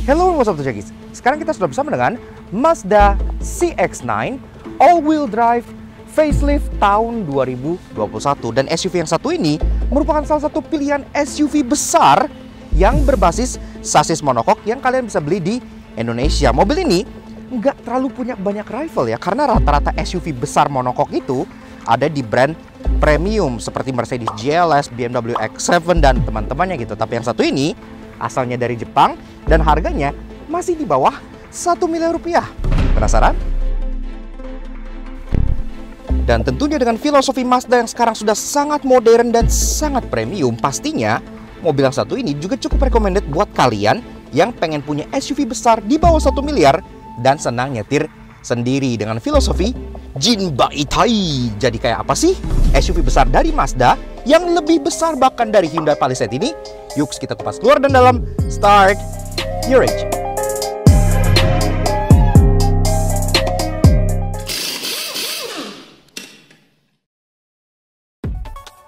Hello, what's up Jagis? Sekarang kita sudah bersama dengan Mazda CX-9 all-wheel drive facelift tahun 2021. Dan SUV yang satu ini merupakan salah satu pilihan SUV besar yang berbasis sasis monokok yang kalian bisa beli di Indonesia. Mobil ini nggak terlalu punya banyak rival ya, karena rata-rata SUV besar monokok itu ada di brand premium seperti Mercedes GLS, BMW X7 dan teman-temannya gitu. Tapi yang satu ini asalnya dari Jepang dan harganya masih di bawah 1 miliar rupiah. Penasaran? Dan tentunya dengan filosofi Mazda yang sekarang sudah sangat modern dan sangat premium, pastinya mobil yang satu ini juga cukup recommended buat kalian yang pengen punya SUV besar di bawah 1 miliar dan senang nyetir sendiri dengan filosofi Jinbaitai. Jadi kayak apa sih SUV besar dari Mazda yang lebih besar bahkan dari Hyundai Palisade ini? Yuk kita kupas luar dan dalam. Start your engine.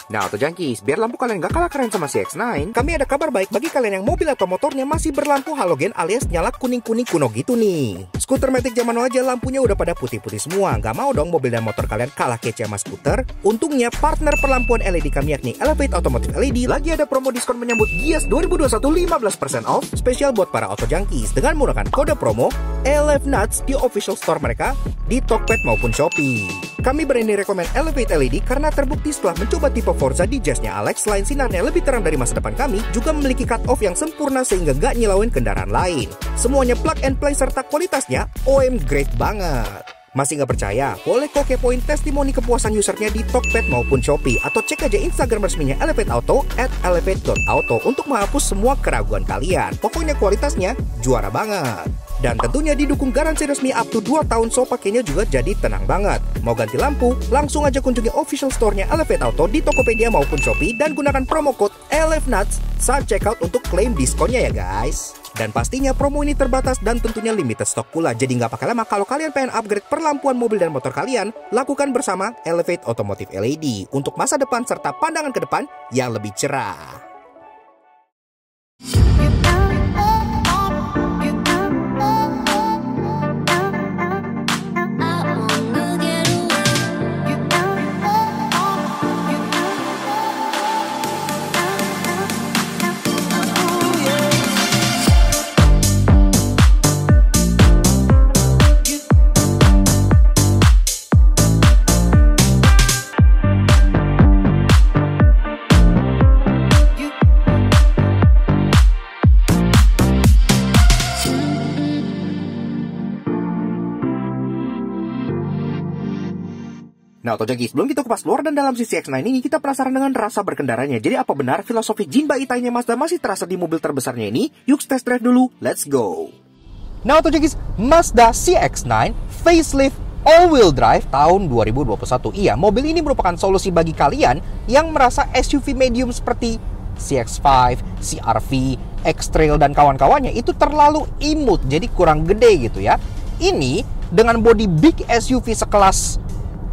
Nah, Auto Junkies, biar lampu kalian gak kalah keren sama CX-9, kami ada kabar baik bagi kalian yang mobil atau motornya masih berlampu halogen alias nyala kuning-kuning kuno gitu nih. Skuter Matic zaman now aja lampunya udah pada putih-putih semua. Gak mau dong mobil dan motor kalian kalah kece sama skuter? Untungnya partner perlampuan LED kami yakni Elevate Automotive LED lagi ada promo diskon menyambut Gias 2021 15% off spesial buat para Auto Junkies dengan menggunakan kode promo ELEVNUTS di official store mereka di Tokped maupun Shopee. Kami berani rekomend Elevate LED karena terbukti setelah mencoba tipe Forza di Jazz-nya Alex, selain sinarnya lebih terang dari masa depan kami, juga memiliki cut-off yang sempurna sehingga gak nyilauin kendaraan lain. Semuanya plug and play serta kualitasnya OM grade banget. Masih nggak percaya? Boleh kok kepoin testimoni kepuasan usernya di Tokped maupun Shopee, atau cek aja Instagram resminya Elevate Auto @elevate.auto untuk menghapus semua keraguan kalian. Pokoknya kualitasnya juara banget. Dan tentunya didukung garansi resmi up to 2 tahun, so pakainya juga jadi tenang banget. Mau ganti lampu? Langsung aja kunjungi official store-nya Elevate Auto di Tokopedia maupun Shopee dan gunakan promo code ELEVNUTS saat checkout untuk klaim diskonnya ya guys. Dan pastinya promo ini terbatas dan tentunya limited stock pula. Jadi nggak pakai lama kalau kalian pengen upgrade perlampuan mobil dan motor kalian, lakukan bersama Elevate Automotive LED untuk masa depan serta pandangan ke depan yang lebih cerah. Nah, Auto Junkies, sebelum kita kupas luar dan dalam si CX-9 ini, kita penasaran dengan rasa berkendaranya. Jadi apa benar filosofi Jinbaitai-nya Mazda masih terasa di mobil terbesarnya ini? Yuk test drive dulu, let's go! Nah, Auto Junkies, Mazda CX-9 facelift all-wheel drive tahun 2021. Iya, mobil ini merupakan solusi bagi kalian yang merasa SUV medium seperti CX-5, CR-V, X-Trail, dan kawan-kawannya itu terlalu imut, jadi kurang gede gitu ya. Ini dengan bodi big SUV sekelas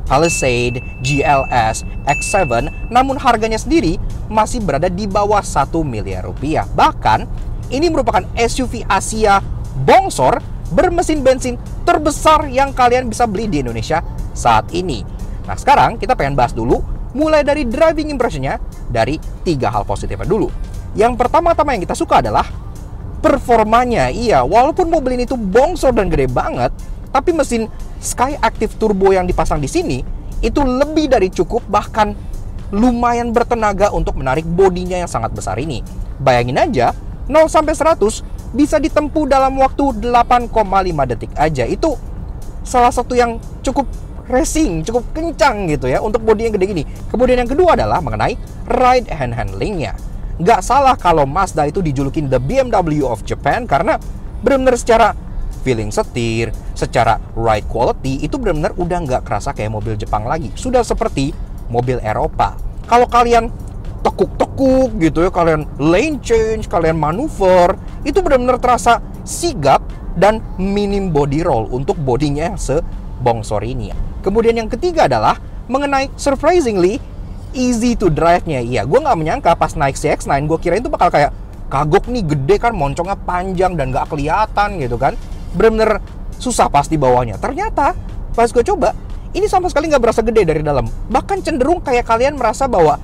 Palisade, GLS, X7, namun harganya sendiri masih berada di bawah 1 miliar rupiah. Bahkan, ini merupakan SUV Asia bongsor bermesin bensin terbesar yang kalian bisa beli di Indonesia saat ini. Nah, sekarang kita pengen bahas dulu, mulai dari driving impression-nya dari 3 hal positifnya dulu. Yang pertama-tama yang kita suka adalah performanya. Iya, walaupun mobil ini tuh bongsor dan gede banget, tapi mesin Skyactiv Turbo yang dipasang di sini itu lebih dari cukup, bahkan lumayan bertenaga untuk menarik bodinya yang sangat besar ini. Bayangin aja, 0 sampai 100 bisa ditempuh dalam waktu 8,5 detik aja. Itu salah satu yang cukup racing, cukup kencang gitu ya untuk bodi yang gede gini. Kemudian yang kedua adalah mengenai ride and handlingnya. Nggak salah kalau Mazda itu dijulukin the BMW of Japan karena benar-benar secara feeling setir, secara ride quality itu benar-benar udah nggak kerasa kayak mobil Jepang lagi. Sudah seperti mobil Eropa. Kalau kalian tekuk-tekuk gitu ya, kalian lane change, kalian manuver, itu benar-benar terasa sigap dan minim body roll untuk bodinya yang sebongsor ini. Kemudian yang ketiga adalah mengenai surprisingly easy to drive-nya. Iya, gue nggak menyangka pas naik CX-9, gue kira itu bakal kayak kagok nih gede kan, moncongnya panjang dan gak kelihatan gitu kan. Bener-bener susah pasti bawahnya. Ternyata pas gue coba, ini sama sekali gak berasa gede dari dalam. Bahkan cenderung kayak kalian merasa bahwa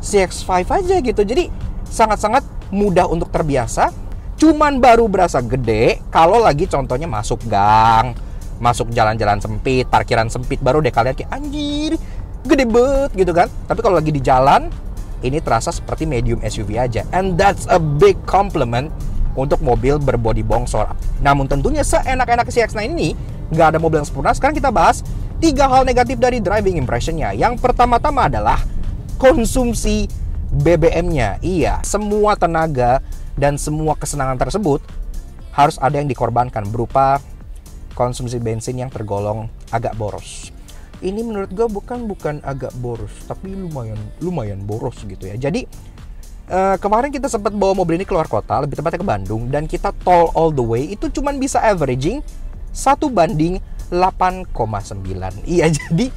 CX-5 aja gitu. Jadi sangat-sangat mudah untuk terbiasa. Cuman baru berasa gede kalau lagi contohnya masuk gang, masuk jalan-jalan sempit, parkiran sempit, baru deh kalian kayak anjir gede banget gitu kan. Tapi kalau lagi di jalan, ini terasa seperti medium SUV aja. And that's a big compliment untuk mobil berbodi bongsor. Namun tentunya seenak-enak CX-9 ini nggak ada mobil yang sempurna. Sekarang kita bahas 3 hal negatif dari driving impression-nya. Yang pertama-tama adalah konsumsi BBM-nya. Iya, semua tenaga dan semua kesenangan tersebut harus ada yang dikorbankan berupa konsumsi bensin yang tergolong agak boros. Ini menurut gue bukan agak boros, tapi lumayan boros gitu ya. Jadi kemarin kita sempat bawa mobil ini keluar kota, lebih tepatnya ke Bandung, dan kita tol all the way itu cuman bisa averaging 1:8,9. Iya, jadi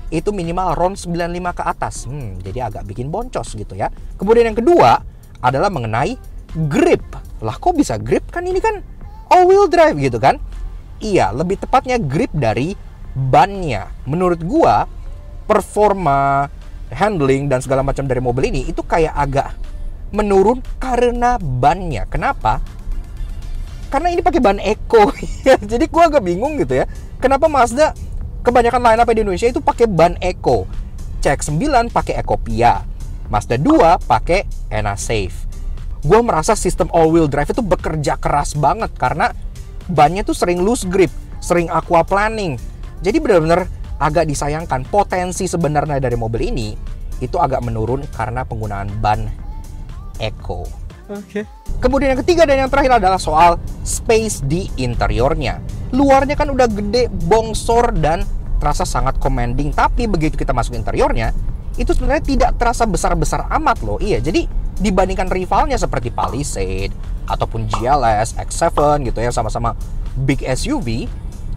itu minimal round 95 ke atas. Jadi agak bikin boncos gitu ya. Kemudian yang kedua adalah mengenai grip. Lah kok bisa grip? Kan ini kan all wheel drive gitu kan. Iya, lebih tepatnya grip dari bannya. Menurut gua performa, handling dan segala macam dari mobil ini itu kayak agak menurun karena bannya. Kenapa? Karena ini pakai ban Eco. Jadi gua agak bingung gitu ya. Kenapa Mazda kebanyakan line up di Indonesia itu pakai ban Eco? CX-9 pakai Ecopia, Mazda 2 pakai EnaSafe. Gua merasa sistem all wheel drive itu bekerja keras banget karena bannya tuh sering loose grip, sering aquaplaning. Jadi benar-benar agak disayangkan potensi sebenarnya dari mobil ini itu agak menurun karena penggunaan ban Eco. Oke. Kemudian yang ketiga dan yang terakhir adalah soal space di interiornya. Luarnya kan udah gede, bongsor dan terasa sangat commanding, tapi begitu kita masuk interiornya itu sebenarnya tidak terasa besar-besar amat loh. Iya, jadi dibandingkan rivalnya seperti Palisade ataupun GLS, X7 gitu ya, sama-sama big SUV,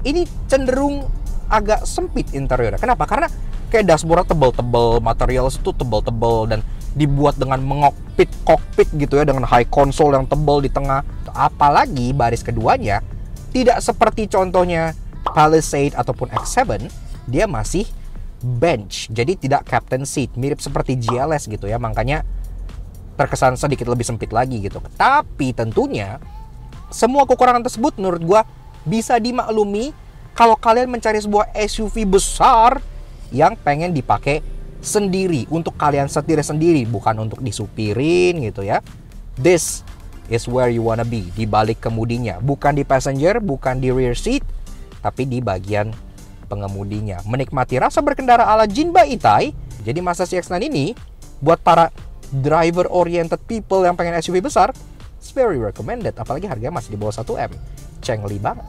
ini cenderung agak sempit interiornya. Kenapa? Karena kayak dashboardnya tebel-tebel, material itu tebel-tebel dan dibuat dengan kokpit gitu ya, dengan high console yang tebel di tengah. Apalagi baris keduanya tidak seperti contohnya Palisade ataupun X7, dia masih bench, jadi tidak captain seat, mirip seperti GLS gitu ya, makanya terkesan sedikit lebih sempit lagi gitu. Tapi tentunya semua kekurangan tersebut menurut gua bisa dimaklumi kalau kalian mencari sebuah SUV besar yang pengen dipakai sendiri, untuk kalian setir sendiri, bukan untuk disupirin gitu ya. This is where you wanna be, di balik kemudinya, bukan di passenger, bukan di rear seat, tapi di bagian pengemudinya. Menikmati rasa berkendara ala Jinba Itai. Jadi Mazda CX-9 ini buat para driver oriented people yang pengen SUV besar, it's very recommended, apalagi harganya masih di bawah 1M. Cengli banget.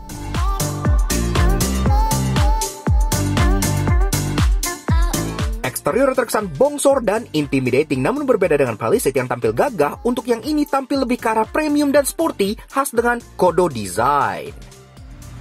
Eksterior terkesan bongsor dan intimidating, namun berbeda dengan Palisade yang tampil gagah. Untuk yang ini tampil lebih ke arah premium dan sporty, khas dengan Kodo design.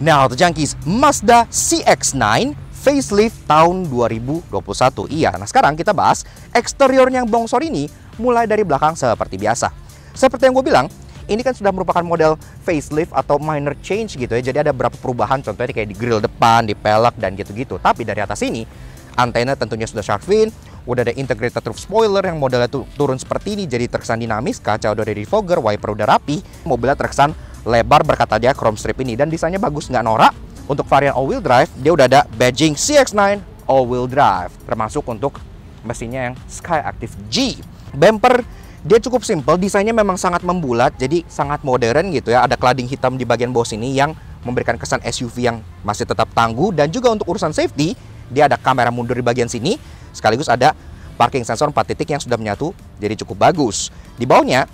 Now the junkies, Mazda CX-9 facelift tahun 2021. Iya, nah sekarang kita bahas eksterior yang bongsor ini mulai dari belakang seperti biasa. Seperti yang gue bilang, ini kan sudah merupakan model facelift atau minor change gitu ya. Jadi ada beberapa perubahan, contohnya kayak di grill depan, di pelek dan gitu-gitu. Tapi dari atas ini, antena tentunya sudah shark fin, udah ada integrated roof spoiler yang modelnya turun seperti ini, jadi terkesan dinamis, kaca udah ada defogger, wiper udah rapi, mobilnya terkesan lebar berkata dia chrome strip ini, dan desainnya bagus, nggak norak. Untuk varian all wheel drive, dia udah ada badging CX-9 all wheel drive, termasuk untuk mesinnya yang Skyactiv G. Bumper dia cukup simple, desainnya memang sangat membulat, jadi sangat modern gitu ya. Ada cladding hitam di bagian bawah sini yang memberikan kesan SUV yang masih tetap tangguh, dan juga untuk urusan safety, dia ada kamera mundur di bagian sini, sekaligus ada parking sensor 4 titik yang sudah menyatu, jadi cukup bagus. Di bawahnya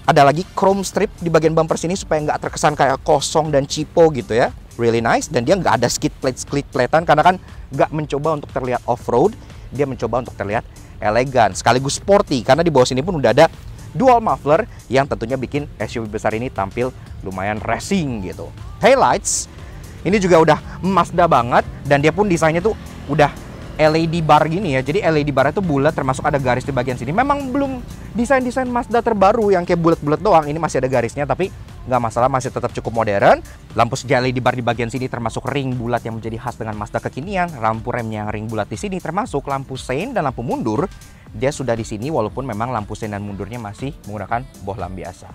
ada lagi chrome strip di bagian bumper sini supaya nggak terkesan kayak kosong dan cipo gitu ya. Really nice, dan dia nggak ada skid plate-platean karena kan nggak mencoba untuk terlihat off-road, dia mencoba untuk terlihat elegan, sekaligus sporty karena di bawah sini pun udah ada dual muffler yang tentunya bikin SUV besar ini tampil lumayan racing gitu. Headlights ini juga udah Mazda banget, dan dia pun desainnya tuh udah LED bar gini ya. Jadi LED bar itu bulat, termasuk ada garis di bagian sini. Memang belum desain-desain Mazda terbaru yang kayak bulat-bulat doang, ini masih ada garisnya tapi nggak masalah, masih tetap cukup modern. Lampu segi LED bar di bagian sini termasuk ring bulat yang menjadi khas dengan Mazda kekinian. Lampu remnya yang ring bulat di sini termasuk lampu sein dan lampu mundur. Dia sudah di sini walaupun memang lampu sein dan mundurnya masih menggunakan bohlam biasa.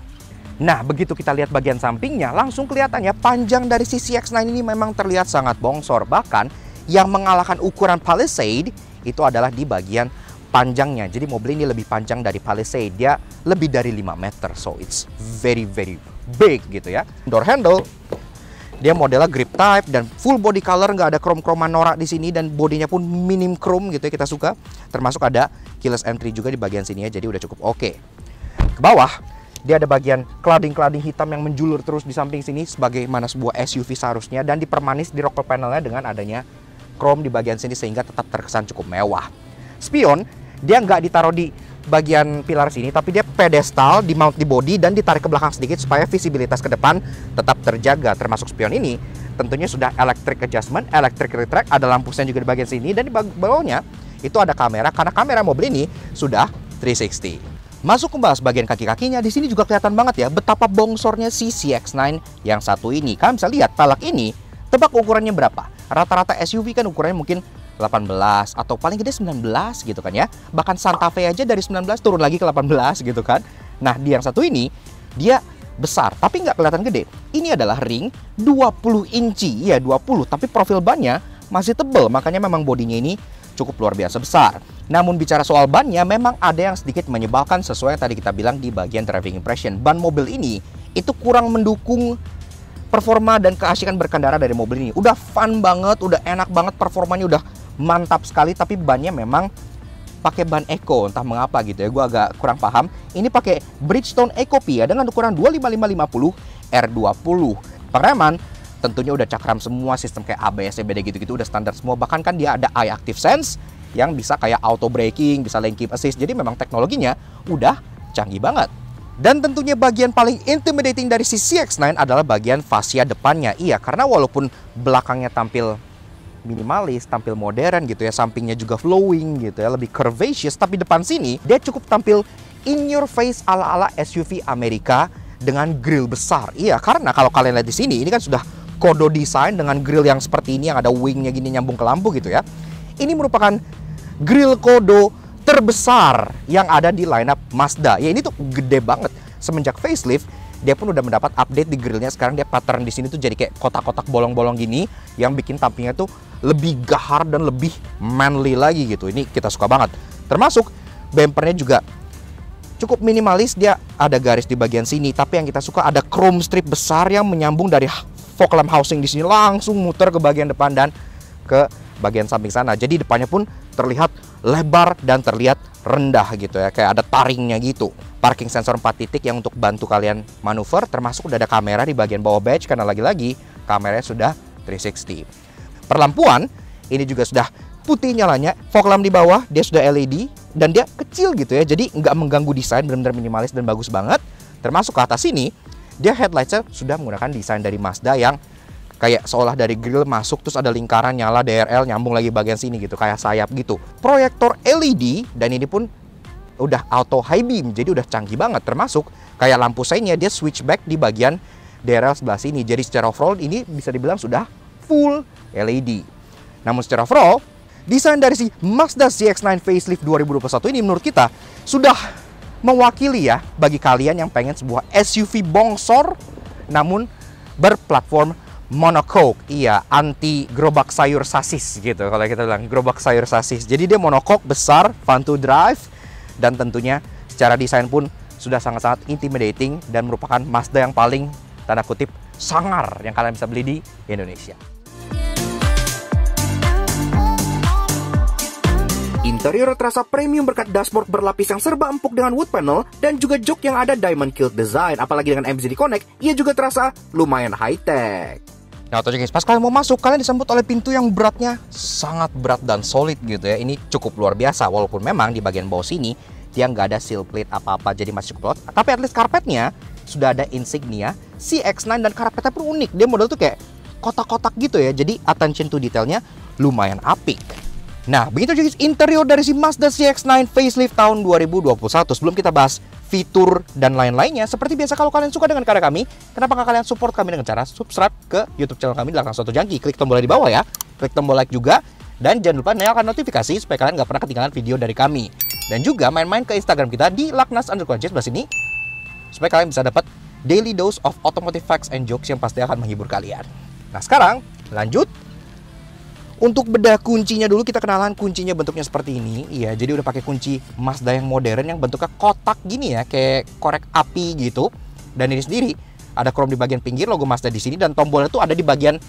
Nah, begitu kita lihat bagian sampingnya, langsung kelihatannya panjang dari si CX-9 ini memang terlihat sangat bongsor. Bahkan yang mengalahkan ukuran Palisade itu adalah di bagian panjangnya. Jadi mobil ini lebih panjang dari Palisade. Dia lebih dari 5 meter. So it's very big gitu ya. Door handle, dia modelnya grip type dan full body color, nggak ada krom-kroman norak di sini dan bodinya pun minim chrome gitu ya, kita suka. Termasuk ada keyless entry juga di bagian sini ya. Jadi udah cukup oke. Ke bawah, dia ada bagian cladding hitam yang menjulur terus di samping sini sebagaimana sebuah SUV seharusnya, dan dipermanis di rocker panelnya dengan adanya chrome di bagian sini sehingga tetap terkesan cukup mewah. Spion, dia nggak ditaruh di bagian pilar sini, tapi dia pedestal, di mount di body dan ditarik ke belakang sedikit supaya visibilitas ke depan tetap terjaga. Termasuk spion ini tentunya sudah electric adjustment, electric retract, ada lampu sen juga di bagian sini, dan di bawahnya itu ada kamera karena kamera mobil ini sudah 360. Masuk ke bagian kaki-kakinya, di sini juga kelihatan banget ya betapa bongsornya si CX-9 yang satu ini. Kalian bisa lihat pelek ini, tebak ukurannya berapa? Rata-rata SUV kan ukurannya mungkin 18 atau paling gede 19 gitu kan ya. Bahkan Santa Fe aja dari 19 turun lagi ke 18 gitu kan. Nah, di yang satu ini dia besar tapi nggak kelihatan gede. Ini adalah ring 20 inci. Iya 20, tapi profil bannya masih tebel, makanya memang bodinya ini cukup luar biasa besar. Namun bicara soal bannya, memang ada yang sedikit menyebalkan sesuai yang tadi kita bilang di bagian driving impression. Ban mobil ini itu kurang mendukung performa dan keasikan berkendara dari mobil ini. Udah fun banget, udah enak banget, performanya udah mantap sekali, tapi bannya memang pakai ban Eco, entah mengapa gitu ya, gue agak kurang paham. Ini pakai Bridgestone Ecopia dengan ukuran 25550 R20. Pengereman tentunya udah cakram semua, sistem kayak ABS, CBD gitu-gitu udah standar semua. Bahkan kan dia ada Eye Active Sense yang bisa kayak auto braking, bisa lane keep assist. Jadi memang teknologinya udah canggih banget. Dan tentunya bagian paling intimidating dari si CX-9 adalah bagian fascia depannya. Iya, karena walaupun belakangnya tampil minimalis, tampil modern gitu ya, sampingnya juga flowing gitu ya, lebih curvaceous, tapi depan sini dia cukup tampil in your face ala-ala SUV Amerika dengan grill besar. Iya, karena kalau kalian lihat di sini, ini kan sudah kodo design dengan grill yang seperti ini, yang ada wingnya gini nyambung ke lampu gitu ya. Ini merupakan grill kodo terbesar yang ada di lineup Mazda. Ya ini tuh gede banget. Semenjak facelift, dia pun udah mendapat update di grillnya. Sekarang dia pattern di sini tuh jadi kayak kotak-kotak bolong-bolong gini, yang bikin tampingnya tuh lebih gahar dan lebih manly lagi gitu. Ini kita suka banget. Termasuk bumpernya juga cukup minimalis, dia ada garis di bagian sini, tapi yang kita suka ada chrome strip besar yang menyambung dari fog lamp housing di sini langsung muter ke bagian depan dan ke bagian samping sana. Jadi depannya pun terlihat lebar dan terlihat rendah gitu ya, kayak ada taringnya gitu. Parking sensor 4 titik yang untuk bantu kalian manuver, termasuk udah ada kamera di bagian bawah badge karena lagi-lagi kameranya sudah 360. Perlampuan ini juga sudah putih nyalanya, fog lamp di bawah dia sudah LED dan dia kecil gitu ya, jadi nggak mengganggu desain, benar-benar minimalis dan bagus banget. Termasuk ke atas sini dia headlightsnya sudah menggunakan desain dari Mazda yang kayak seolah dari grill masuk terus ada lingkaran nyala DRL nyambung lagi bagian sini gitu, kayak sayap gitu. Proyektor LED dan ini pun udah auto high beam, jadi udah canggih banget. Termasuk kayak lampu seinnya dia switchback di bagian DRL sebelah sini. Jadi secara overall ini bisa dibilang sudah full LED. Namun secara overall desain dari si Mazda CX-9 facelift 2021 ini menurut kita sudah mewakili ya bagi kalian yang pengen sebuah SUV bongsor namun berplatform monocoque. Iya, anti gerobak sayur sasis gitu kalau kita bilang, gerobak sayur sasis. Jadi dia monocoque besar, fun to drive, dan tentunya secara desain pun sudah sangat-sangat intimidating dan merupakan Mazda yang paling tanda kutip sangar yang kalian bisa beli di Indonesia. Interior terasa premium berkat dashboard berlapis yang serba empuk dengan wood panel dan juga jok yang ada diamond kilt design. Apalagi dengan MZD Connect, ia juga terasa lumayan high-tech. Nah, guys, pas kalian mau masuk, kalian disambut oleh pintu yang beratnya sangat berat dan solid gitu ya. Ini cukup luar biasa, walaupun memang di bagian bawah sini dia nggak ada seal plate apa-apa, jadi masih cukup berat. Tapi at least karpetnya sudah ada insignia CX-9 dan karpetnya pun unik. Dia model tuh kayak kotak-kotak gitu ya, jadi attention to detailnya lumayan apik. Nah, begitu guys interior dari si Mazda CX-9 facelift tahun 2021. Sebelum kita bahas fitur dan lain-lainnya, seperti biasa kalau kalian suka dengan karya kami, kenapa nggak kalian support kami dengan cara subscribe ke YouTube channel kami Belakang Soto Jangki. Klik tombol di bawah ya, klik tombol like juga, dan jangan lupa nyalakan notifikasi supaya kalian nggak pernah ketinggalan video dari kami. Dan juga main-main ke Instagram kita di laknas_j sebelah sini, supaya kalian bisa dapat daily dose of automotive facts and jokes yang pasti akan menghibur kalian. Nah sekarang lanjut. Untuk bedah kuncinya dulu, kita kenalan kuncinya bentuknya seperti ini. Iya, jadi udah pakai kunci Mazda yang modern yang bentuknya kotak gini ya, kayak korek api gitu. Dan ini sendiri ada krom di bagian pinggir, logo Mazda di sini, dan tombolnya tuh ada di bagian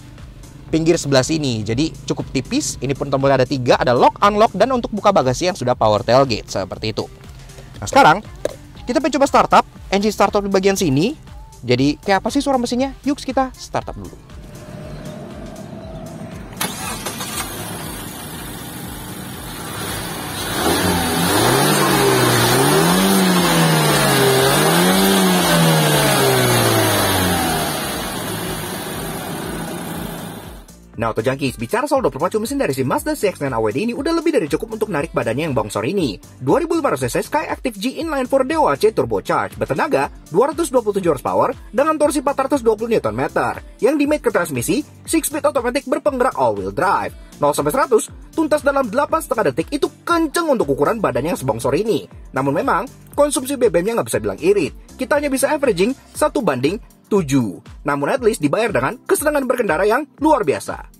pinggir sebelah sini. Jadi cukup tipis. Ini pun tombolnya ada 3, ada lock, unlock, dan untuk buka bagasi yang sudah power tailgate seperti itu. Nah sekarang kita pengen coba startup, engine startup di bagian sini. Jadi kayak apa sih suara mesinnya? Yuk kita startup dulu. Nah, Auto Junkies, bicara soal 24 mesin dari si Mazda CX-9 AWD ini udah lebih dari cukup untuk narik badannya yang bongsor ini. 2500cc Skyactiv G Inline 4 DOHC Turbocharged bertenaga 227 horsepower dengan torsi 420 Nm yang dimate ke transmisi 6-speed automatic berpenggerak all-wheel drive. 0-100 tuntas dalam 8,5 detik, itu kenceng untuk ukuran badannya yang sebongsor ini. Namun memang, konsumsi BBM-nya nggak bisa bilang irit. Kita hanya bisa averaging 1:7. Namun at least dibayar dengan kesenangan berkendara yang luar biasa.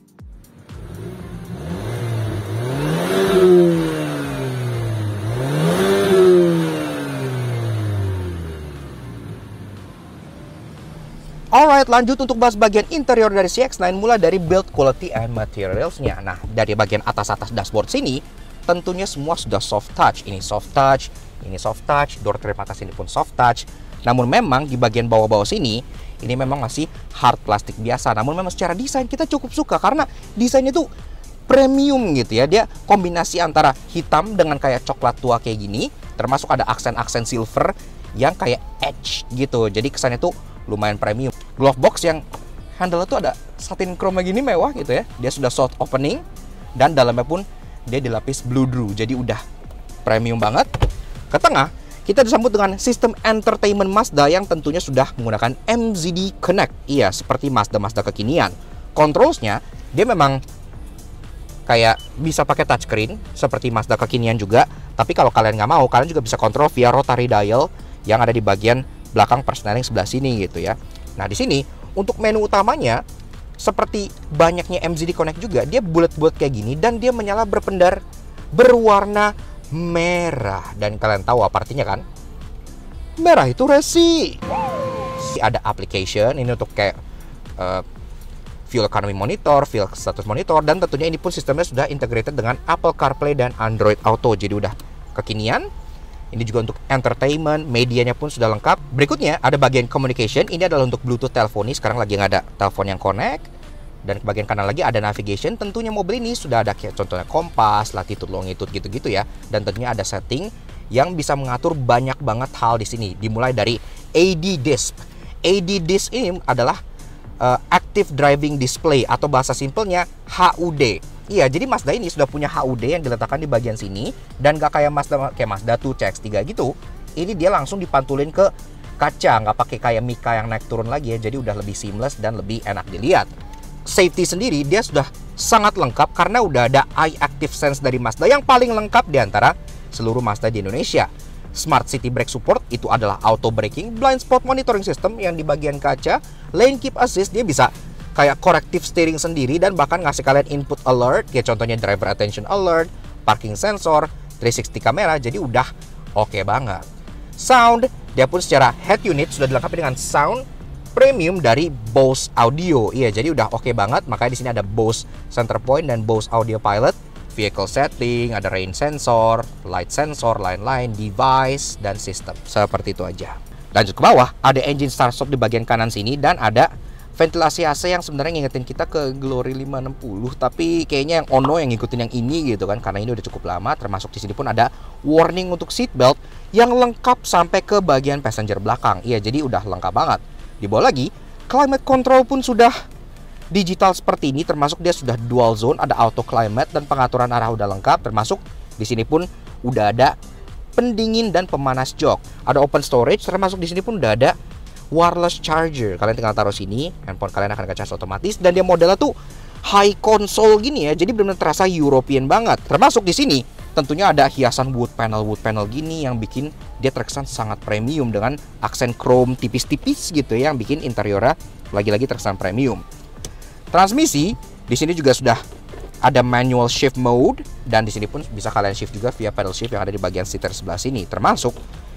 Alright, lanjut untuk bahas bagian interior dari CX-9, mulai dari build quality and materials-nya. Nah, dari bagian atas dashboard sini, tentunya semua sudah soft touch. Ini soft touch, ini soft touch, door trim atas ini pun soft touch. Namun memang di bagian bawah-bawah sini, ini memang masih hard plastik biasa. Namun memang secara desain kita cukup suka, karena desainnya tuh premium gitu ya. Dia kombinasi antara hitam dengan kayak coklat tua kayak gini, termasuk ada aksen-aksen silver yang kayak edge gitu. Jadi kesannya tuh lumayan premium. Glove box yang handle tuh ada satin chrome gini, mewah gitu ya. Dia sudah soft opening dan dalamnya pun dia dilapis blue drew. Jadi udah premium banget. Ke tengah kita disambut dengan sistem entertainment Mazda yang tentunya sudah menggunakan MZD Connect. Iya, seperti Mazda kekinian. Controlsnya dia memang kayak bisa pakai touchscreen seperti Mazda kekinian juga. Tapi kalau kalian nggak mau, kalian juga bisa kontrol via rotary dial yang ada di bagian belakang persneling sebelah sini gitu ya. Nah di sini untuk menu utamanya seperti banyaknya MZD Connect juga, dia bulat-bulat kayak gini dan dia menyala berpendar berwarna merah. Dan kalian tahu apa artinya kan? Merah itu resi. Ada application ini untuk kayak fuel economy monitor, fuel status monitor, dan tentunya ini pun sistemnya sudah integrated dengan Apple CarPlay dan Android Auto. Jadi udah kekinian. Ini juga untuk entertainment, medianya pun sudah lengkap. Berikutnya ada bagian communication. Ini adalah untuk Bluetooth teleponi. Sekarang lagi nggak ada telepon yang connect. Dan ke bagian kanan lagi ada navigation. Tentunya mobil ini sudah ada kayak contohnya kompas, latitude, longitude gitu-gitu ya. Dan tentunya ada setting yang bisa mengatur banyak banget hal di sini. Dimulai dari AD Disc. AD Disc ini adalah Active Driving Display atau bahasa simpelnya HUD. Iya, jadi Mazda ini sudah punya HUD yang diletakkan di bagian sini. Dan gak kayak Mazda 2 CX-3 gitu. Ini dia langsung dipantulin ke kaca, nggak pakai kayak Mika yang naik turun lagi ya. Jadi udah lebih seamless dan lebih enak dilihat. Safety sendiri dia sudah sangat lengkap karena udah ada Eye Active Sense dari Mazda yang paling lengkap di antara seluruh Mazda di Indonesia. Smart City Brake Support itu adalah auto braking, blind spot monitoring system yang di bagian kaca, lane keep assist dia bisa kayak corrective steering sendiri dan bahkan ngasih kalian input alert, kayak contohnya driver attention alert, parking sensor, 360 kamera, jadi udah oke banget. Sound, dia pun secara head unit sudah dilengkapi dengan sound premium dari Bose Audio. Iya, jadi udah oke banget, makanya di sini ada Bose Centerpoint dan Bose Audio Pilot. Vehicle setting, ada rain sensor, light sensor, lain-lain, device, dan sistem. Seperti itu aja. Lanjut ke bawah, ada engine start stop di bagian kanan sini dan ada ventilasi AC yang sebenarnya ngingetin kita ke Glory 560, tapi kayaknya yang Ono yang ngikutin yang ini gitu kan, karena ini udah cukup lama. Termasuk di sini pun ada warning untuk seat belt yang lengkap sampai ke bagian passenger belakang. Iya, jadi udah lengkap banget. Di bawah lagi, climate control pun sudah digital seperti ini, termasuk dia sudah dual zone, ada auto climate dan pengaturan arah udah lengkap, termasuk di sini pun udah ada pendingin dan pemanas jok. Ada open storage, termasuk di sini pun udah ada wireless charger. Kalian tinggal taruh sini, handphone kalian akan ngecas otomatis, dan dia modelnya tuh high console gini ya. Jadi benar-benar terasa European banget. Termasuk di sini tentunya ada hiasan wood panel gini yang bikin dia terkesan sangat premium dengan aksen chrome tipis-tipis gitu ya, yang bikin interiornya lagi-lagi terkesan premium. Transmisi di sini juga sudah ada manual shift mode, dan di sini pun bisa kalian shift juga via pedal shift yang ada di bagian seater sebelah sini. Termasuk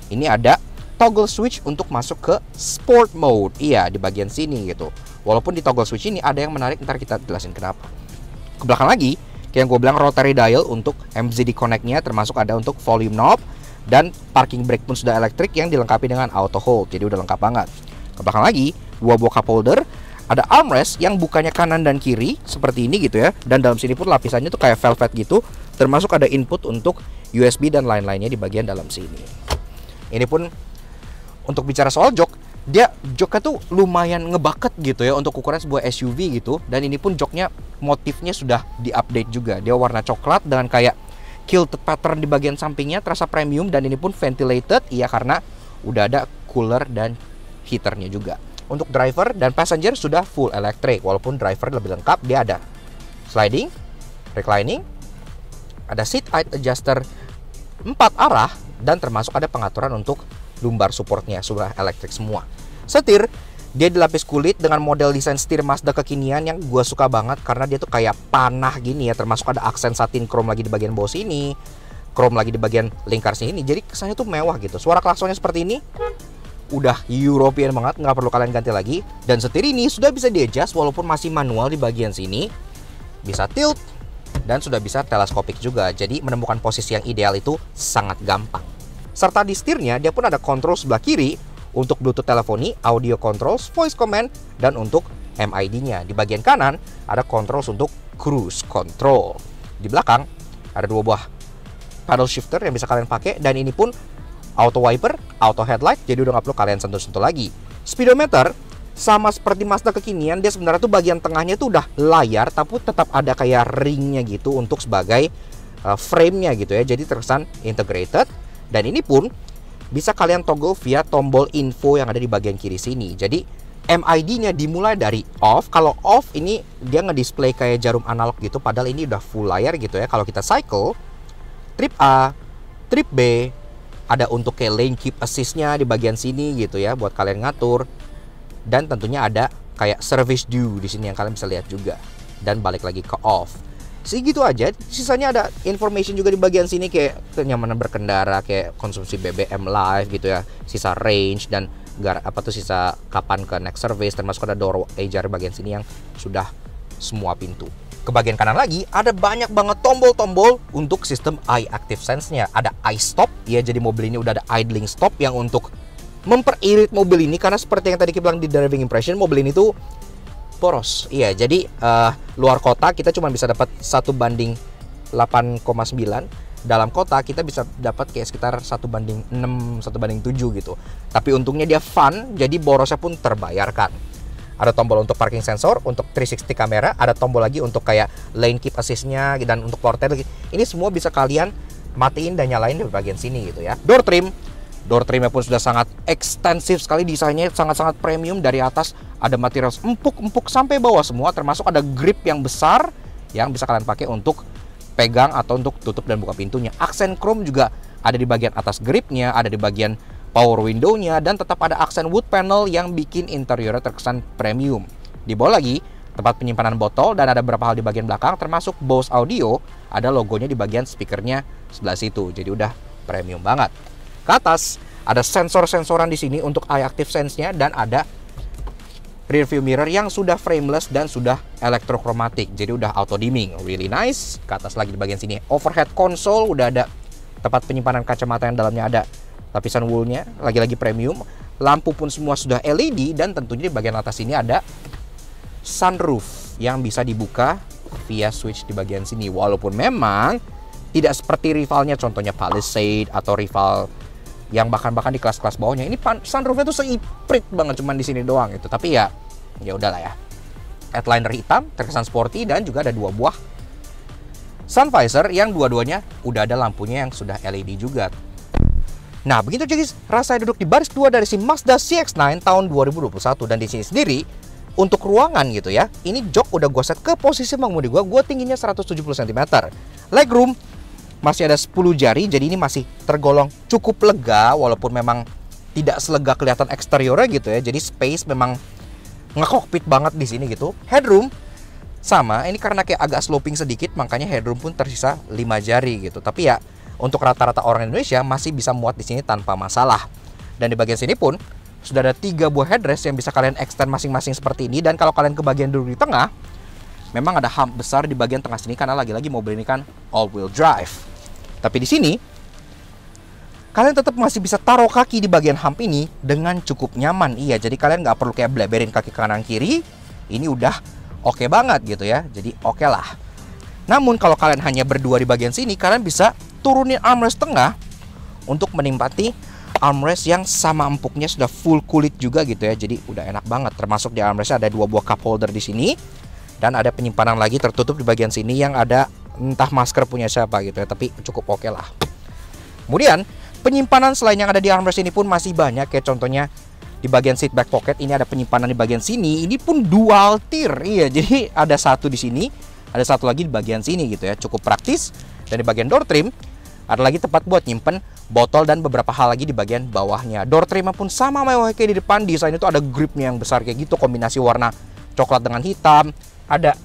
ini ada toggle switch untuk masuk ke sport mode. Iya, di bagian sini gitu. Walaupun di toggle switch ini ada yang menarik, ntar kita jelasin kenapa. Ke belakang lagi, kayak yang gue bilang, rotary dial untuk MZD connect-nya, termasuk ada untuk volume knob, dan parking brake pun sudah elektrik yang dilengkapi dengan auto hold. Jadi udah lengkap banget. Ke belakang lagi, 2 buah cup holder, ada armrest yang bukannya kanan dan kiri seperti ini gitu ya, dan dalam sini pun lapisannya tuh kayak velvet gitu, termasuk ada input untuk USB dan lain-lainnya di bagian dalam sini. Ini pun untuk bicara soal jok, dia joknya tuh lumayan ngebucket gitu ya untuk ukuran sebuah SUV gitu, dan ini pun joknya motifnya sudah diupdate juga. Dia warna coklat dengan kayak kilted pattern di bagian sampingnya, terasa premium, dan ini pun ventilated ya karena udah ada cooler dan heaternya juga. Untuk driver dan passenger sudah full electric, walaupun driver lebih lengkap, dia ada sliding, reclining, ada seat height adjuster 4 arah, dan termasuk ada pengaturan untuk lumbar supportnya, sudah elektrik semua. Setir, dia dilapis kulit dengan model desain setir Mazda kekinian yang gue suka banget karena dia tuh kayak panah gini ya, termasuk ada aksen satin chrome lagi di bagian bawah sini, chrome lagi di bagian lingkar sini, jadi kesannya tuh mewah gitu. Suara klaksonnya seperti ini, udah European banget, nggak perlu kalian ganti lagi. Dan setir ini sudah bisa di-adjust walaupun masih manual di bagian sini, bisa tilt, dan sudah bisa teleskopik juga. Jadi menemukan posisi yang ideal itu sangat gampang. Serta di setirnya dia pun ada kontrol sebelah kiri untuk Bluetooth teleponi, audio controls, voice command, dan untuk MID-nya. Di bagian kanan ada controls untuk cruise control. Di belakang ada 2 buah paddle shifter yang bisa kalian pakai, dan ini pun auto wiper, auto headlight, jadi udah nggak perlu kalian sentuh-sentuh lagi. Speedometer sama seperti Mazda kekinian, dia sebenarnya tuh bagian tengahnya tuh udah layar, tapi tetap ada kayak ringnya gitu untuk sebagai frame-nya gitu ya. Jadi terkesan integrated, dan ini pun bisa kalian toggle via tombol info yang ada di bagian kiri sini. Jadi MID-nya dimulai dari off. Kalau off ini dia ngedisplay kayak jarum analog gitu, padahal ini udah full layar gitu ya. Kalau kita cycle, trip A, trip B, ada untuk kayak lane keep assist-nya di bagian sini gitu ya, buat kalian ngatur. Dan tentunya ada kayak service due di sini yang kalian bisa lihat juga. Dan balik lagi ke off. Segitu aja. Sisanya ada information juga di bagian sini kayak kenyamanan berkendara, kayak konsumsi BBM live gitu ya, sisa range, dan sisa kapan ke next service, termasuk ada door ajar bagian sini yang sudah semua pintu. Ke bagian kanan lagi ada banyak banget tombol-tombol untuk sistem eye active sense-nya. Ada eye stop ya, jadi mobil ini udah ada idling stop yang untuk memperirit mobil ini, karena seperti yang tadi kita bilang di driving impression, mobil ini tuh poros. Iya, jadi luar kota kita cuma bisa dapat 1/8,9. Dalam kota kita bisa dapat kayak sekitar 1/6, 1/7 gitu. Tapi untungnya dia fun, jadi borosnya pun terbayarkan. Ada tombol untuk parking sensor, untuk 360 kamera, ada tombol lagi untuk kayak lane keep assist-nya, dan untuk portal. Ini semua bisa kalian matiin dan nyalain di bagian sini gitu ya. Door trimnya pun sudah sangat ekstensif sekali, desainnya sangat-sangat premium. Dari atas ada material empuk sampai bawah semua, termasuk ada grip yang besar yang bisa kalian pakai untuk pegang atau untuk tutup dan buka pintunya. Aksen chrome juga ada di bagian atas gripnya, ada di bagian power window-nya, dan tetap ada aksen wood panel yang bikin interiornya terkesan premium. Di bawah lagi tempat penyimpanan botol, dan ada beberapa hal di bagian belakang, termasuk Bose Audio, ada logonya di bagian speakernya sebelah situ. Jadi udah premium banget. Ke atas ada sensor-sensoran di sini untuk eye active sense-nya, dan ada rear view mirror yang sudah frameless dan sudah elektrokromatik. Jadi udah auto dimming, really nice. Ke atas lagi di bagian sini overhead console, udah ada tempat penyimpanan kacamata yang dalamnya ada lapisan woolnya, lagi-lagi premium. Lampu pun semua sudah LED, dan tentunya di bagian atas ini ada sunroof yang bisa dibuka via switch di bagian sini. Walaupun memang tidak seperti rivalnya, contohnya Palisade atau rival yang bahkan di kelas-kelas bawahnya. Ini sunroofnya tuh seiprit banget, cuman di sini doang gitu. Tapi ya udahlah ya. headliner hitam, terkesan sporty, dan juga ada 2 buah sun visor yang dua-duanya udah ada lampunya yang sudah LED juga. Nah, begitu guys, saya duduk di baris 2 dari si Mazda CX-9 tahun 2021, dan di sini sendiri untuk ruangan gitu ya. Ini jok udah gue set ke posisi pengemudi gue tingginya 170 cm. Legroom masih ada 10 jari, jadi ini masih tergolong cukup lega walaupun memang tidak selega kelihatan eksteriornya gitu ya. Jadi space memang nge-cockpit banget di sini gitu. Headroom sama, ini karena kayak agak sloping sedikit, makanya headroom pun tersisa 5 jari gitu. Tapi ya untuk rata-rata orang Indonesia masih bisa muat di sini tanpa masalah. Dan di bagian sini pun sudah ada 3 buah headrest yang bisa kalian extend masing-masing seperti ini. Dan kalau kalian ke bagian duduk di tengah, memang ada hump besar di bagian tengah sini karena lagi-lagi mobil ini kan all wheel drive. Tapi di sini kalian tetap masih bisa taruh kaki di bagian hump ini dengan cukup nyaman. Iya, jadi kalian nggak perlu kayak bleberin kaki kanan kiri. Ini udah oke banget gitu ya. Jadi oke lah. Namun kalau kalian hanya berdua di bagian sini, kalian bisa turunin armrest tengah untuk menikmati armrest yang sama empuknya sudah full kulit juga gitu ya. Jadi udah enak banget. Termasuk di armrestnya ada 2 buah cup holder di sini, dan ada penyimpanan lagi tertutup di bagian sini yang ada entah masker punya siapa gitu ya. Tapi cukup oke lah. Kemudian penyimpanan selain yang ada di armrest ini pun masih banyak, kayak contohnya di bagian seat back pocket ini ada penyimpanan di bagian sini. Ini pun dual tier. Iya, jadi ada satu di sini, ada satu lagi di bagian sini gitu ya. Cukup praktis. Dan di bagian door trim ada lagi tempat buat nyimpen botol dan beberapa hal lagi di bagian bawahnya. Door trim pun sama mewah kayak di depan. Desain itu ada gripnya yang besar kayak gitu, kombinasi warna coklat dengan hitam. Ada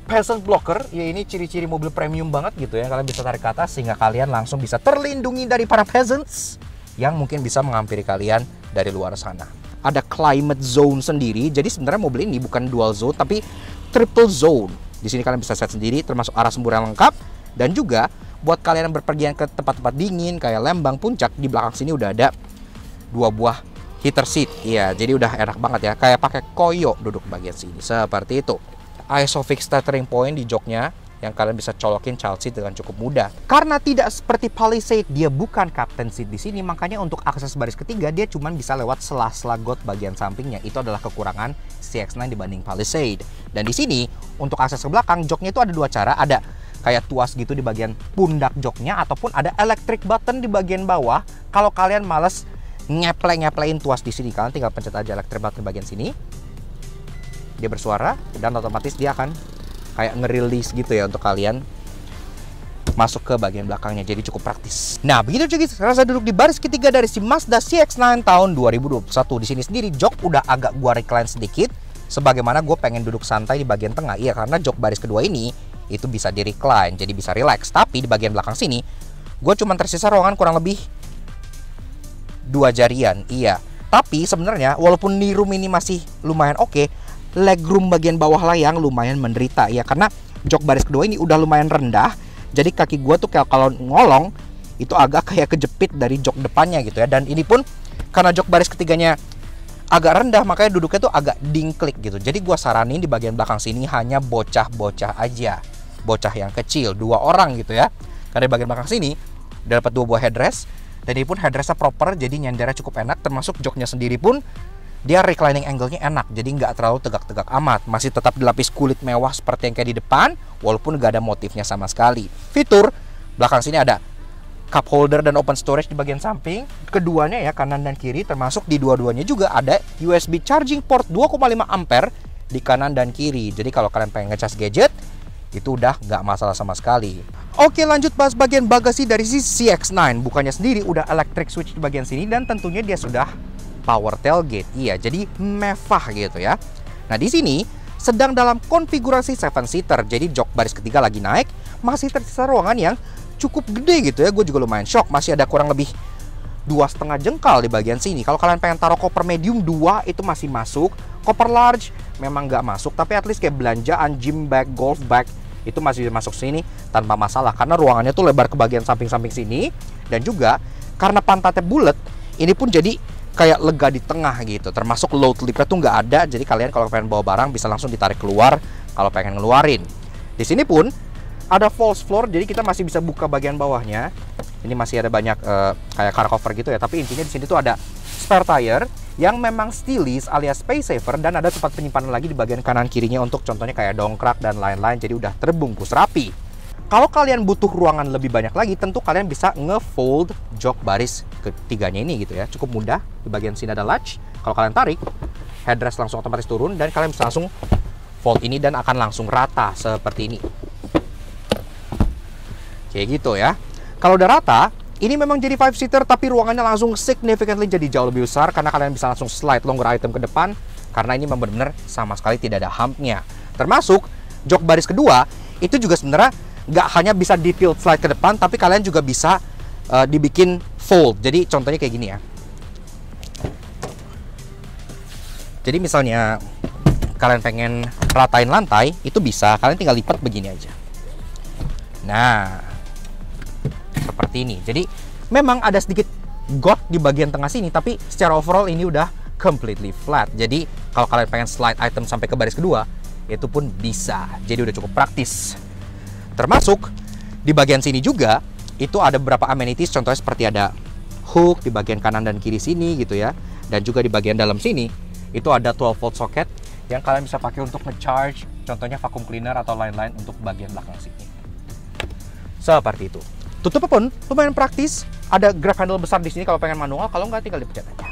peasant blocker, ya ini ciri-ciri mobil premium banget gitu ya. Kalian bisa tarik ke atas sehingga kalian langsung bisa terlindungi dari para peasants yang mungkin bisa menghampiri kalian dari luar sana. Ada climate zone sendiri. Jadi sebenarnya mobil ini bukan dual zone tapi triple zone. Di sini kalian bisa set sendiri, termasuk arah sembur yang lengkap. Dan juga buat kalian yang berpergian ke tempat-tempat dingin kayak Lembang, Puncak, di belakang sini udah ada 2 buah heater seat. Iya, jadi udah enak banget ya. Kayak pakai koyo duduk bagian sini. Seperti itu. ISOFIX tethering point di joknya yang kalian bisa colokin child seat dengan cukup mudah. Karena tidak seperti Palisade, dia bukan captain seat di sini, makanya untuk akses baris ketiga dia cuma bisa lewat sela-sela got bagian sampingnya. Itu adalah kekurangan CX-9 dibanding Palisade. Dan di sini untuk akses ke belakang joknya itu ada 2 cara, ada kayak tuas gitu di bagian pundak joknya, ataupun ada electric button di bagian bawah. Kalau kalian males ngeplay-ngeplein tuas di sini, kalian tinggal pencet aja electric button di bagian sini. Dia bersuara dan otomatis dia akan kayak ngerilis gitu ya untuk kalian masuk ke bagian belakangnya. Jadi cukup praktis. Nah, begitu guys, rasa duduk di baris ketiga dari si Mazda CX-9 tahun 2021. Di sini sendiri jok udah agak gua recline sedikit, sebagaimana gue pengen duduk santai di bagian tengah. Iya, karena jok baris kedua ini itu bisa di recline, jadi bisa relax. Tapi di bagian belakang sini gue cuma tersisa ruangan kurang lebih 2 jarian. Iya, tapi sebenarnya walaupun knee room ini masih lumayan oke, legroom bagian bawah lah yang lumayan menderita ya, karena jok baris kedua ini udah lumayan rendah. Jadi kaki gue tuh kayak kalau ngolong itu agak kayak kejepit dari jok depannya gitu ya. Dan ini pun karena jok baris ketiganya agak rendah, makanya duduknya tuh agak dingklik gitu. Jadi gue saranin di bagian belakang sini hanya bocah-bocah aja, bocah yang kecil, 2 orang gitu ya. Karena di bagian belakang sini udah dapat 2 buah headrest, dan ini pun headrestnya proper, jadi nyandarnya cukup enak. Termasuk joknya sendiri pun dia reclining angle-nya enak, jadi nggak terlalu tegak-tegak amat. Masih tetap dilapis kulit mewah seperti yang kayak di depan, walaupun nggak ada motifnya sama sekali. Fitur belakang sini ada cup holder dan open storage di bagian samping, keduanya ya, kanan dan kiri. Termasuk di dua-duanya juga ada USB charging port 2,5 ampere di kanan dan kiri. Jadi kalau kalian pengen ngecas gadget, itu udah nggak masalah sama sekali. Oke, lanjut bahas bagian bagasi dari si CX-9. Bukannya sendiri udah electric switch di bagian sini, dan tentunya dia sudah power tailgate. Iya, jadi mewah gitu ya. Nah, di sini sedang dalam konfigurasi 7-seater. Jadi jok baris ketiga lagi naik, masih tersisa ruangan yang cukup gede gitu ya. Gue juga lumayan shock, masih ada kurang lebih 2,5 jengkal di bagian sini. Kalau kalian pengen taruh koper medium 2 itu masih masuk. Koper large memang nggak masuk, tapi at least kayak belanjaan, gym bag, golf bag itu masih masuk sini tanpa masalah, karena ruangannya tuh lebar ke bagian samping-samping sini. Dan juga karena pantatnya bulat, ini pun jadi kayak lega di tengah gitu. Termasuk load lipnya tuh nggak ada, jadi kalian kalau pengen bawa barang bisa langsung ditarik keluar kalau pengen ngeluarin. Di sini pun ada false floor, jadi kita masih bisa buka bagian bawahnya. Ini masih ada banyak kayak car cover gitu ya, tapi intinya di sini tuh ada spare tire yang memang stylish alias space saver, dan ada tempat penyimpanan lagi di bagian kanan kirinya untuk contohnya kayak dongkrak dan lain-lain, jadi udah terbungkus rapi. Kalau kalian butuh ruangan lebih banyak lagi, tentu kalian bisa nge-fold jok baris ketiganya ini gitu ya. Cukup mudah, di bagian sini ada latch. Kalau kalian tarik, headrest langsung otomatis turun dan kalian bisa langsung fold ini dan akan langsung rata seperti ini. Kayak gitu ya. Kalau udah rata, ini memang jadi 5-seater, tapi ruangannya langsung significantly jadi jauh lebih besar karena kalian bisa langsung slide longer item ke depan, karena ini memang benar-benar sama sekali tidak ada humpnya. Termasuk jok baris kedua, itu juga sebenarnya nggak hanya bisa di tilt slide ke depan, tapi kalian juga bisa dibikin fold. Jadi contohnya kayak gini ya. Jadi misalnya kalian pengen ratain lantai, itu bisa, kalian tinggal lipat begini aja. Nah, seperti ini. Jadi memang ada sedikit got di bagian tengah sini, tapi secara overall ini udah completely flat. Jadi kalau kalian pengen slide item sampai ke baris kedua, itu pun bisa. Jadi udah cukup praktis. Termasuk di bagian sini juga itu ada beberapa amenities, contohnya seperti ada hook di bagian kanan dan kiri sini gitu ya. Dan juga di bagian dalam sini itu ada 12 volt socket yang kalian bisa pakai untuk nge-charge, contohnya vacuum cleaner atau lain-lain untuk bagian belakang sini. Seperti itu. Tutupnya pun lumayan praktis. Ada grab handle besar di sini kalau pengen manual, kalau nggak tinggal dipencet aja.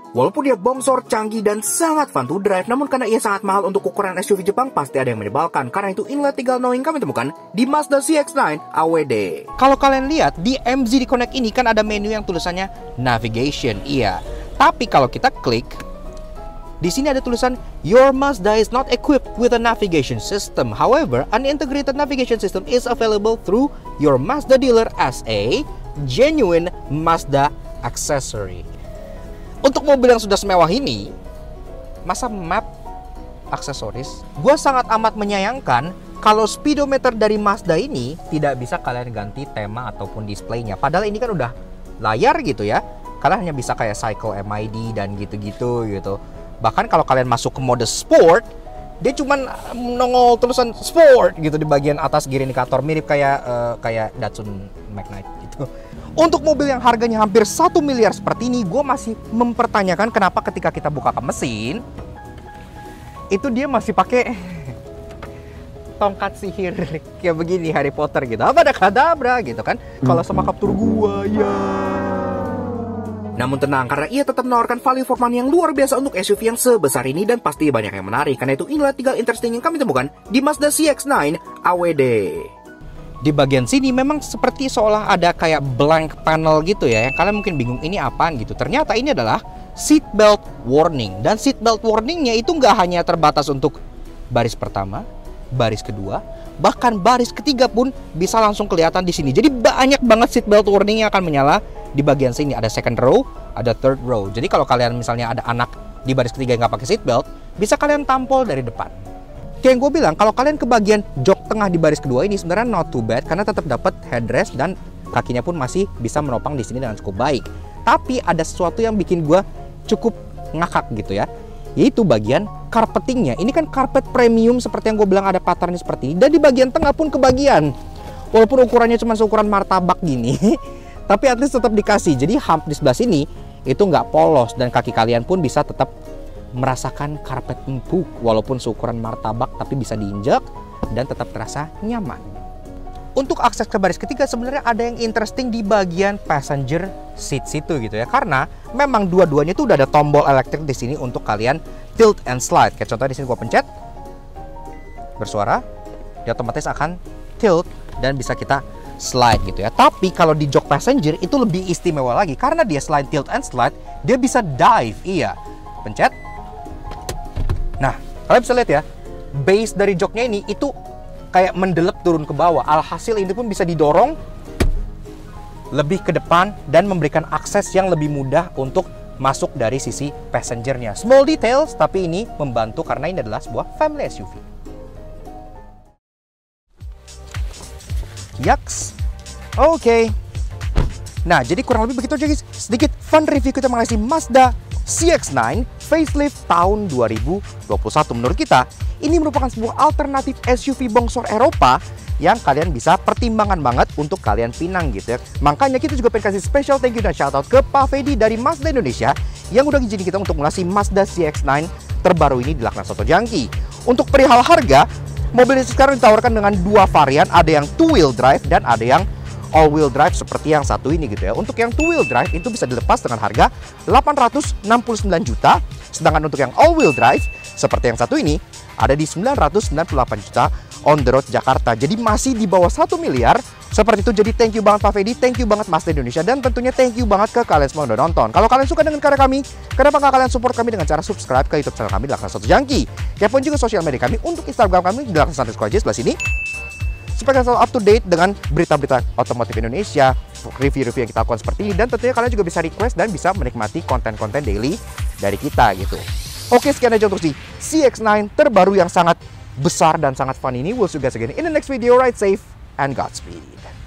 Walaupun dia bongsor, canggih, dan sangat fun to drive, namun karena ia sangat mahal untuk ukuran SUV Jepang, pasti ada yang menyebalkan. Karena itu inilah 3 knowing kami temukan di Mazda CX-9 AWD. Kalau kalian lihat, di MZ Connect ini kan ada menu yang tulisannya Navigation, iya. Tapi kalau kita klik, di sini ada tulisan, Your Mazda is not equipped with a navigation system. However, an integrated navigation system is available through your Mazda dealer as a genuine Mazda accessory. Untuk mobil yang sudah semewah ini, masa map aksesoris? Gue sangat amat menyayangkan kalau speedometer dari Mazda ini tidak bisa kalian ganti tema ataupun displaynya. Padahal ini kan udah layar gitu ya. Kalian hanya bisa kayak cycle MID dan gitu-gitu gitu. Bahkan kalau kalian masuk ke mode sport, dia cuman nongol tulisan sport gitu di bagian atas gear indikator, mirip kayak Datsun Magnite gitu. Untuk mobil yang harganya hampir 1 miliar seperti ini, gue masih mempertanyakan kenapa ketika kita buka ke mesin, itu dia masih pakai tongkat sihir kayak begini, Harry Potter gitu. Apa ada kadabra gitu kan? Kalau sama Captur gua ya. Namun tenang, karena ia tetap menawarkan value for money yang luar biasa untuk SUV yang sebesar ini, dan pasti banyak yang menarik. Karena itu inilah 3 interesting yang kami temukan di Mazda CX-9 AWD. Di bagian sini memang seperti seolah ada kayak blank panel gitu ya, yang kalian mungkin bingung ini apaan gitu. Ternyata ini adalah seatbelt warning. Dan seatbelt warningnya itu nggak hanya terbatas untuk baris pertama, baris kedua, bahkan baris ketiga pun bisa langsung kelihatan di sini. Jadi banyak banget seatbelt warning yang akan menyala. Di bagian sini ada second row, ada third row. Jadi kalau kalian misalnya ada anak di baris ketiga yang nggak pakai seatbelt, bisa kalian tampol dari depan. Kayak yang gue bilang, kalau kalian ke bagian jok tengah di baris kedua ini sebenarnya not too bad, karena tetap dapat headrest dan kakinya pun masih bisa menopang di sini dengan cukup baik. Tapi ada sesuatu yang bikin gue cukup ngakak gitu ya, yaitu bagian carpetingnya. Ini kan carpet premium seperti yang gue bilang, ada patternnya seperti ini. Dan di bagian tengah pun kebagian, walaupun ukurannya cuma seukuran martabak gini, tapi at least tetap dikasih. Jadi hump di sebelah sini itu nggak polos, dan kaki kalian pun bisa tetap merasakan karpet empuk walaupun seukuran martabak, tapi bisa diinjak dan tetap terasa nyaman. Untuk akses ke baris ketiga sebenarnya ada yang interesting di bagian passenger seat situ gitu ya, karena memang dua-duanya itu udah ada tombol elektrik di sini untuk kalian tilt and slide. Kayak contohnya di sini gua pencet, bersuara, dia otomatis akan tilt dan bisa kita slide gitu ya. Tapi kalau di jok passenger itu lebih istimewa lagi, karena dia selain tilt and slide, dia bisa dive. Iya, pencet. Nah, kalian bisa lihat ya, base dari joknya ini itu kayak mendelep turun ke bawah. Alhasil ini pun bisa didorong lebih ke depan dan memberikan akses yang lebih mudah untuk masuk dari sisi passengernya. Small details, tapi ini membantu karena ini adalah sebuah family SUV. Yaks. Oke. Nah, jadi kurang lebih begitu aja guys. Sedikit fun review kita mengenai Mazda CX-9 facelift tahun 2021. Menurut kita, ini merupakan sebuah alternatif SUV bongsor Eropa yang kalian bisa pertimbangan banget untuk kalian pinang gitu ya. Makanya kita juga pengen kasih special thank you dan shoutout ke Pak Fedi dari Mazda Indonesia yang udah ngizinin kita untuk ngasih Mazda CX-9 terbaru ini di Lakna Soto Jangki. Untuk perihal harga, mobil ini sekarang ditawarkan dengan dua varian, ada yang two-wheel drive dan ada yang all-wheel drive seperti yang satu ini gitu ya. Untuk yang two-wheel drive itu bisa dilepas dengan harga 869 juta, sedangkan untuk yang all-wheel drive seperti yang satu ini ada di 998 juta on the road Jakarta. Jadi masih di bawah 1 miliar. Seperti itu. Jadi thank you banget Pak Fedi, thank you banget Mazda Indonesia, dan tentunya thank you banget ke kalian semua yang udah nonton. Kalau kalian suka dengan karya kami, kenapa nggak kalian support kami dengan cara subscribe ke YouTube channel kami di Lakna Soto Jangki? Kepoin juga sosial media kami untuk Instagram kami di Lakna_aja sebelah sini, supaya kalian selalu up to date dengan berita-berita otomotif Indonesia, review-review yang kita lakukan seperti ini, dan tentunya kalian juga bisa request dan bisa menikmati konten-konten daily dari kita gitu. Oke, sekian aja untuk si CX-9 terbaru yang sangat besar dan sangat fun ini. We'll see you guys again in the next video. Ride safe and Godspeed.